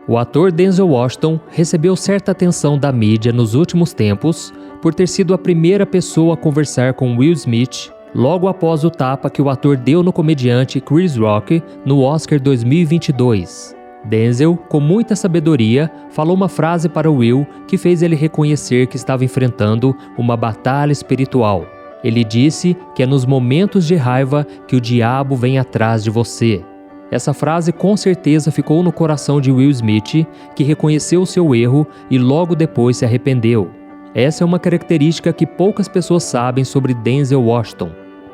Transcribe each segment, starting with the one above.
O ator Denzel Washington recebeu certa atenção da mídia nos últimos tempos por ter sido a primeira pessoa a conversar com Will Smith logo após o tapa que o ator deu no comediante Chris Rock no Oscar 2022. Denzel, com muita sabedoria, falou uma frase para Will que fez ele reconhecer que estava enfrentando uma batalha espiritual. Ele disse que é nos momentos de raiva que o diabo vem atrás de você. Essa frase com certeza ficou no coração de Will Smith, que reconheceu o seu erro e logo depois se arrependeu. Essa é uma característica que poucas pessoas sabem sobre Denzel Washington.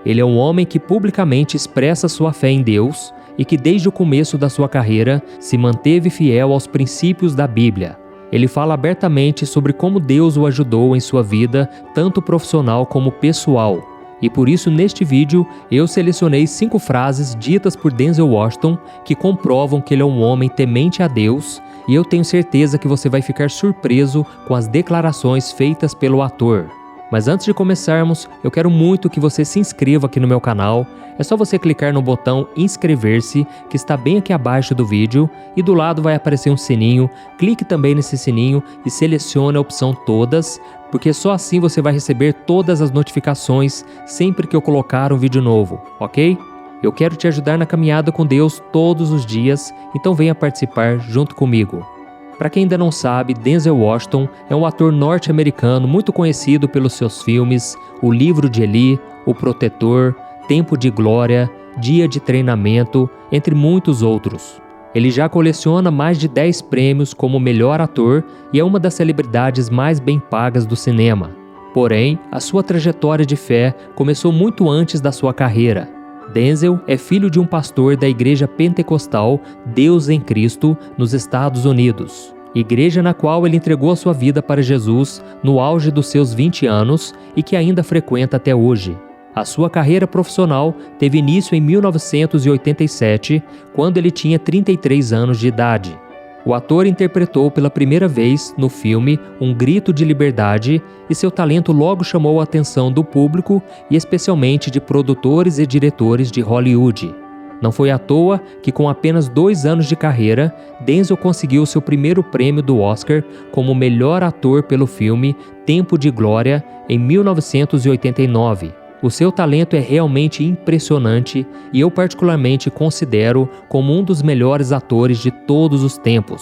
Ele é um homem que publicamente expressa sua fé em Deus e que desde o começo da sua carreira se manteve fiel aos princípios da Bíblia. Ele fala abertamente sobre como Deus o ajudou em sua vida, tanto profissional como pessoal. E por isso neste vídeo eu selecionei 5 frases ditas por Denzel Washington que comprovam que ele é um homem temente a Deus, e eu tenho certeza que você vai ficar surpreso com as declarações feitas pelo ator. Mas antes de começarmos, eu quero muito que você se inscreva aqui no meu canal. É só você clicar no botão inscrever-se, que está bem aqui abaixo do vídeo, e do lado vai aparecer um sininho. Clique também nesse sininho e selecione a opção todas, porque só assim você vai receber todas as notificações sempre que eu colocar um vídeo novo, ok? Eu quero te ajudar na caminhada com Deus todos os dias, então venha participar junto comigo. Para quem ainda não sabe, Denzel Washington é um ator norte-americano muito conhecido pelos seus filmes O Livro de Eli, O Protetor, Tempo de Glória, Dia de Treinamento, entre muitos outros. Ele já coleciona mais de 10 prêmios como melhor ator e é uma das celebridades mais bem pagas do cinema. Porém, a sua trajetória de fé começou muito antes da sua carreira. Denzel é filho de um pastor da Igreja Pentecostal Deus em Cristo, nos Estados Unidos, igreja na qual ele entregou a sua vida para Jesus no auge dos seus 20 anos e que ainda frequenta até hoje. A sua carreira profissional teve início em 1987, quando ele tinha 33 anos de idade. O ator interpretou pela primeira vez no filme Um Grito de Liberdade e seu talento logo chamou a atenção do público e especialmente de produtores e diretores de Hollywood. Não foi à toa que com apenas 2 anos de carreira, Denzel conseguiu seu primeiro prêmio do Oscar como melhor ator pelo filme Tempo de Glória em 1989. O seu talento é realmente impressionante e eu particularmente considero como um dos melhores atores de todos os tempos.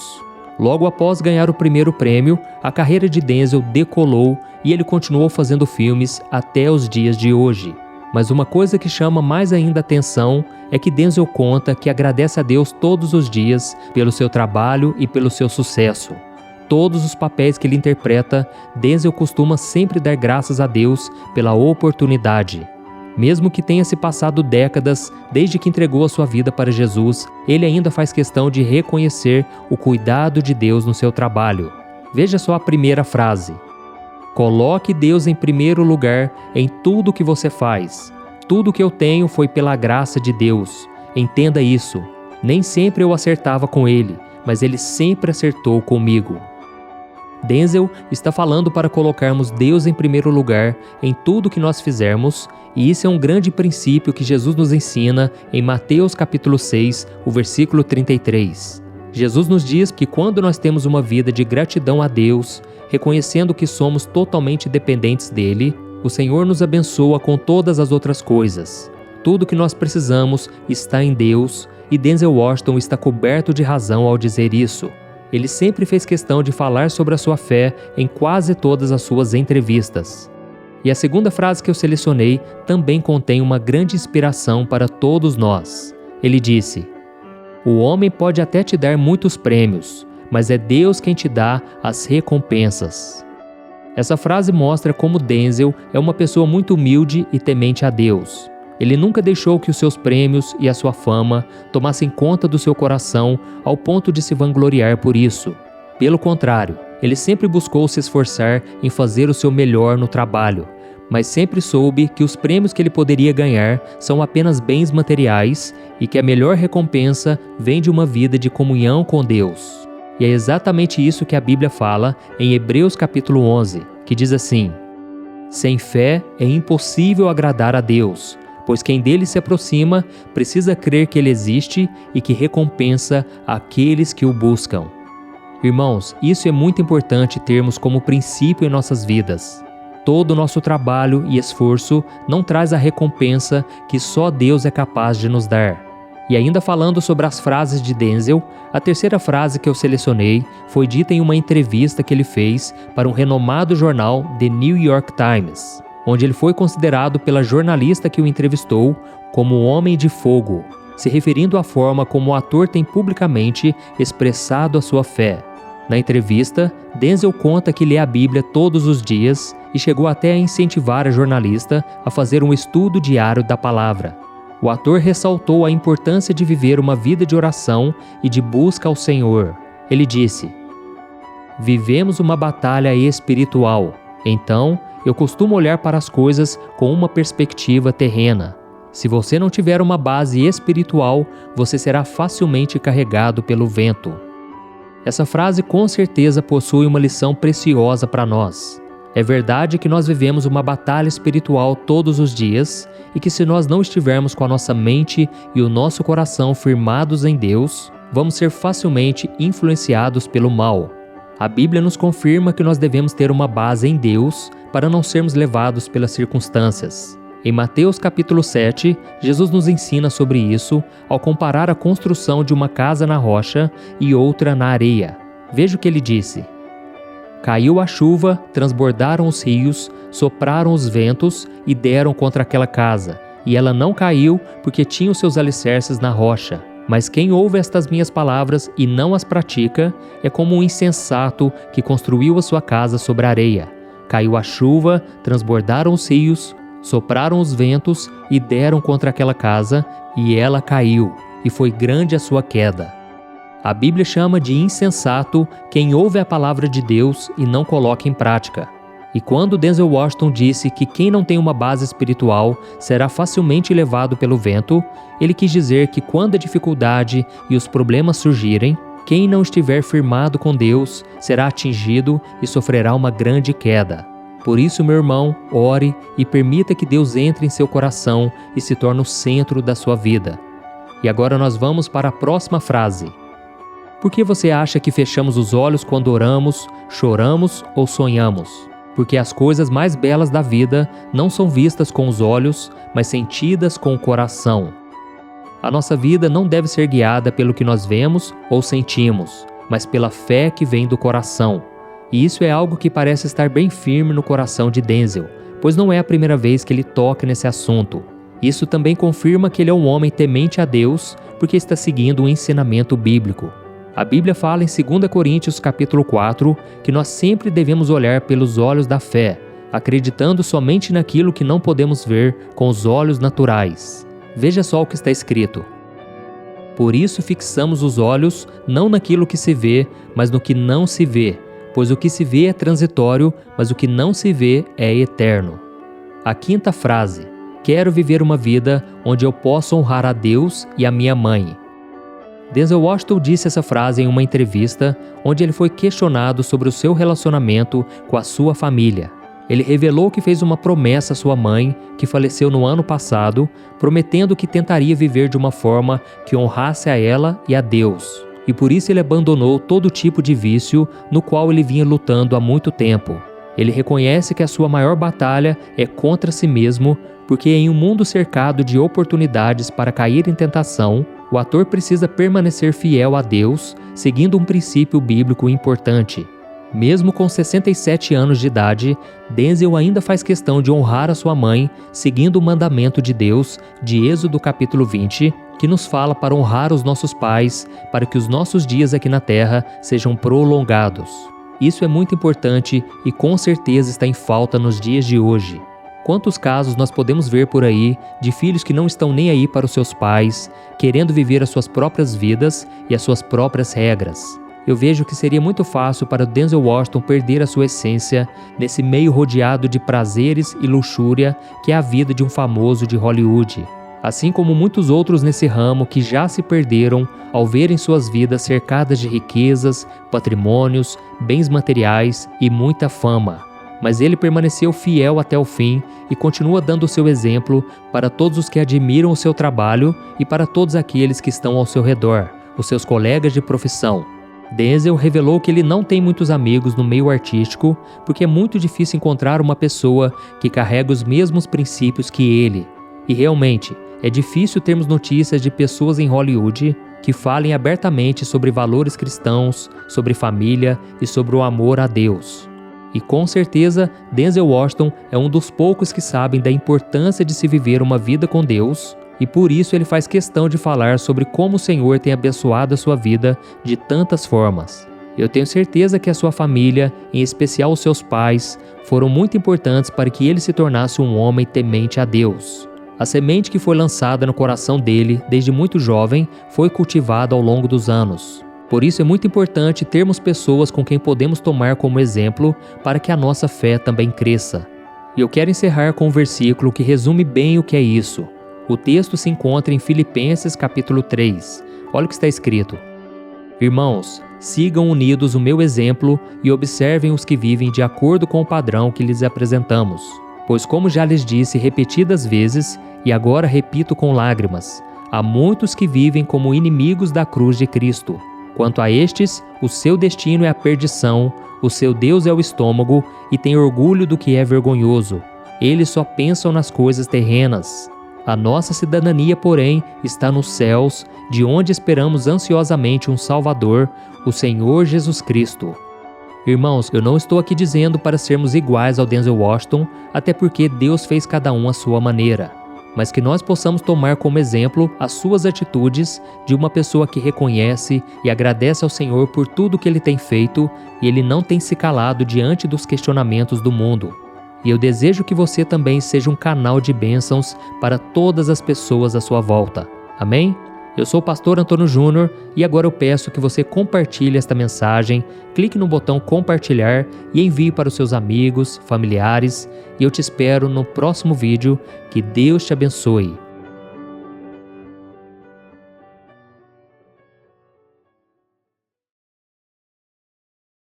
Logo após ganhar o primeiro prêmio, a carreira de Denzel decolou e ele continuou fazendo filmes até os dias de hoje. Mas uma coisa que chama mais ainda atenção é que Denzel conta que agradece a Deus todos os dias pelo seu trabalho e pelo seu sucesso. Todos os papéis que ele interpreta, Denzel costuma sempre dar graças a Deus pela oportunidade. Mesmo que tenha se passado décadas desde que entregou a sua vida para Jesus, ele ainda faz questão de reconhecer o cuidado de Deus no seu trabalho. Veja só a primeira frase. Coloque Deus em primeiro lugar em tudo que você faz. Tudo que eu tenho foi pela graça de Deus. Entenda isso. Nem sempre eu acertava com ele, mas ele sempre acertou comigo. Denzel está falando para colocarmos Deus em primeiro lugar em tudo que nós fizermos, e isso é um grande princípio que Jesus nos ensina em Mateus capítulo 6, o versículo 33. Jesus nos diz que quando nós temos uma vida de gratidão a Deus, reconhecendo que somos totalmente dependentes dele, o Senhor nos abençoa com todas as outras coisas. Tudo que nós precisamos está em Deus, e Denzel Washington está coberto de razão ao dizer isso. Ele sempre fez questão de falar sobre a sua fé em quase todas as suas entrevistas. E a segunda frase que eu selecionei também contém uma grande inspiração para todos nós. Ele disse: "O homem pode até te dar muitos prêmios, mas é Deus quem te dá as recompensas." Essa frase mostra como Denzel é uma pessoa muito humilde e temente a Deus. Ele nunca deixou que os seus prêmios e a sua fama tomassem conta do seu coração ao ponto de se vangloriar por isso. Pelo contrário, ele sempre buscou se esforçar em fazer o seu melhor no trabalho, mas sempre soube que os prêmios que ele poderia ganhar são apenas bens materiais e que a melhor recompensa vem de uma vida de comunhão com Deus. E é exatamente isso que a Bíblia fala em Hebreus capítulo 11, que diz assim: "Sem fé é impossível agradar a Deus, pois quem dele se aproxima precisa crer que ele existe e que recompensa aqueles que o buscam." Irmãos, isso é muito importante termos como princípio em nossas vidas. Todo o nosso trabalho e esforço não traz a recompensa que só Deus é capaz de nos dar. E ainda falando sobre as frases de Denzel, a terceira frase que eu selecionei foi dita em uma entrevista que ele fez para um renomado jornal The New York Times, onde ele foi considerado pela jornalista que o entrevistou como o Homem de Fogo, se referindo à forma como o ator tem publicamente expressado a sua fé. Na entrevista, Denzel conta que lê a Bíblia todos os dias e chegou até a incentivar a jornalista a fazer um estudo diário da palavra. O ator ressaltou a importância de viver uma vida de oração e de busca ao Senhor. Ele disse: "Vivemos uma batalha espiritual, então eu costumo olhar para as coisas com uma perspectiva terrena. Se você não tiver uma base espiritual, você será facilmente carregado pelo vento." Essa frase com certeza possui uma lição preciosa para nós. É verdade que nós vivemos uma batalha espiritual todos os dias e que se nós não estivermos com a nossa mente e o nosso coração firmados em Deus, vamos ser facilmente influenciados pelo mal. A Bíblia nos confirma que nós devemos ter uma base em Deus para não sermos levados pelas circunstâncias. Em Mateus capítulo 7, Jesus nos ensina sobre isso ao comparar a construção de uma casa na rocha e outra na areia. Veja o que ele disse: "Caiu a chuva, transbordaram os rios, sopraram os ventos e deram contra aquela casa, e ela não caiu porque tinha os seus alicerces na rocha. Mas quem ouve estas minhas palavras e não as pratica é como um insensato que construiu a sua casa sobre a areia. Caiu a chuva, transbordaram os rios, sopraram os ventos e deram contra aquela casa, e ela caiu, e foi grande a sua queda." A Bíblia chama de insensato quem ouve a palavra de Deus e não coloca em prática. E quando Denzel Washington disse que quem não tem uma base espiritual será facilmente levado pelo vento, ele quis dizer que quando a dificuldade e os problemas surgirem, quem não estiver firmado com Deus será atingido e sofrerá uma grande queda. Por isso, meu irmão, ore e permita que Deus entre em seu coração e se torne o centro da sua vida. E agora nós vamos para a próxima frase. Por que você acha que fechamos os olhos quando oramos, choramos ou sonhamos? Porque as coisas mais belas da vida não são vistas com os olhos, mas sentidas com o coração. A nossa vida não deve ser guiada pelo que nós vemos ou sentimos, mas pela fé que vem do coração. E isso é algo que parece estar bem firme no coração de Denzel, pois não é a primeira vez que ele toca nesse assunto. Isso também confirma que ele é um homem temente a Deus, porque está seguindo um ensinamento bíblico. A Bíblia fala em 2 Coríntios capítulo 4 que nós sempre devemos olhar pelos olhos da fé, acreditando somente naquilo que não podemos ver com os olhos naturais. Veja só o que está escrito: "Por isso fixamos os olhos não naquilo que se vê, mas no que não se vê, pois o que se vê é transitório, mas o que não se vê é eterno." A quinta frase: "Quero viver uma vida onde eu possa honrar a Deus e a minha mãe." Denzel Washington disse essa frase em uma entrevista onde ele foi questionado sobre o seu relacionamento com a sua família. Ele revelou que fez uma promessa à sua mãe, que faleceu no ano passado, prometendo que tentaria viver de uma forma que honrasse a ela e a Deus. E por isso ele abandonou todo tipo de vício no qual ele vinha lutando há muito tempo. Ele reconhece que a sua maior batalha é contra si mesmo, porque em um mundo cercado de oportunidades para cair em tentação, o ator precisa permanecer fiel a Deus, seguindo um princípio bíblico importante. Mesmo com 67 anos de idade, Denzel ainda faz questão de honrar a sua mãe, seguindo o mandamento de Deus de Êxodo capítulo 20, que nos fala para honrar os nossos pais, para que os nossos dias aqui na terra sejam prolongados. Isso é muito importante e com certeza está em falta nos dias de hoje. Quantos casos nós podemos ver por aí de filhos que não estão nem aí para os seus pais, querendo viver as suas próprias vidas e as suas próprias regras? Eu vejo que seria muito fácil para Denzel Washington perder a sua essência nesse meio rodeado de prazeres e luxúria que é a vida de um famoso de Hollywood. Assim como muitos outros nesse ramo que já se perderam ao verem suas vidas cercadas de riquezas, patrimônios, bens materiais e muita fama. Mas ele permaneceu fiel até o fim e continua dando o seu exemplo para todos os que admiram o seu trabalho e para todos aqueles que estão ao seu redor, os seus colegas de profissão. Denzel revelou que ele não tem muitos amigos no meio artístico porque é muito difícil encontrar uma pessoa que carrega os mesmos princípios que ele. E realmente, é difícil termos notícias de pessoas em Hollywood que falem abertamente sobre valores cristãos, sobre família e sobre o amor a Deus. E com certeza, Denzel Washington é um dos poucos que sabem da importância de se viver uma vida com Deus, e por isso ele faz questão de falar sobre como o Senhor tem abençoado a sua vida de tantas formas. Eu tenho certeza que a sua família, em especial os seus pais, foram muito importantes para que ele se tornasse um homem temente a Deus. A semente que foi lançada no coração dele desde muito jovem foi cultivada ao longo dos anos. Por isso é muito importante termos pessoas com quem podemos tomar como exemplo para que a nossa fé também cresça. E eu quero encerrar com um versículo que resume bem o que é isso. O texto se encontra em Filipenses capítulo 3. Olha o que está escrito. Irmãos, sigam unidos o meu exemplo e observem os que vivem de acordo com o padrão que lhes apresentamos. Pois como já lhes disse repetidas vezes, e agora repito com lágrimas, há muitos que vivem como inimigos da cruz de Cristo. Quanto a estes, o seu destino é a perdição, o seu Deus é o estômago e tem orgulho do que é vergonhoso. Eles só pensam nas coisas terrenas. A nossa cidadania, porém, está nos céus, de onde esperamos ansiosamente um Salvador, o Senhor Jesus Cristo. Irmãos, eu não estou aqui dizendo para sermos iguais ao Denzel Washington, até porque Deus fez cada um à sua maneira. Mas que nós possamos tomar como exemplo as suas atitudes de uma pessoa que reconhece e agradece ao Senhor por tudo que Ele tem feito e Ele não tem se calado diante dos questionamentos do mundo. E eu desejo que você também seja um canal de bênçãos para todas as pessoas à sua volta. Amém? Eu sou o pastor Antônio Júnior e agora eu peço que você compartilhe esta mensagem, clique no botão compartilhar e envie para os seus amigos, familiares, e eu te espero no próximo vídeo. Que Deus te abençoe.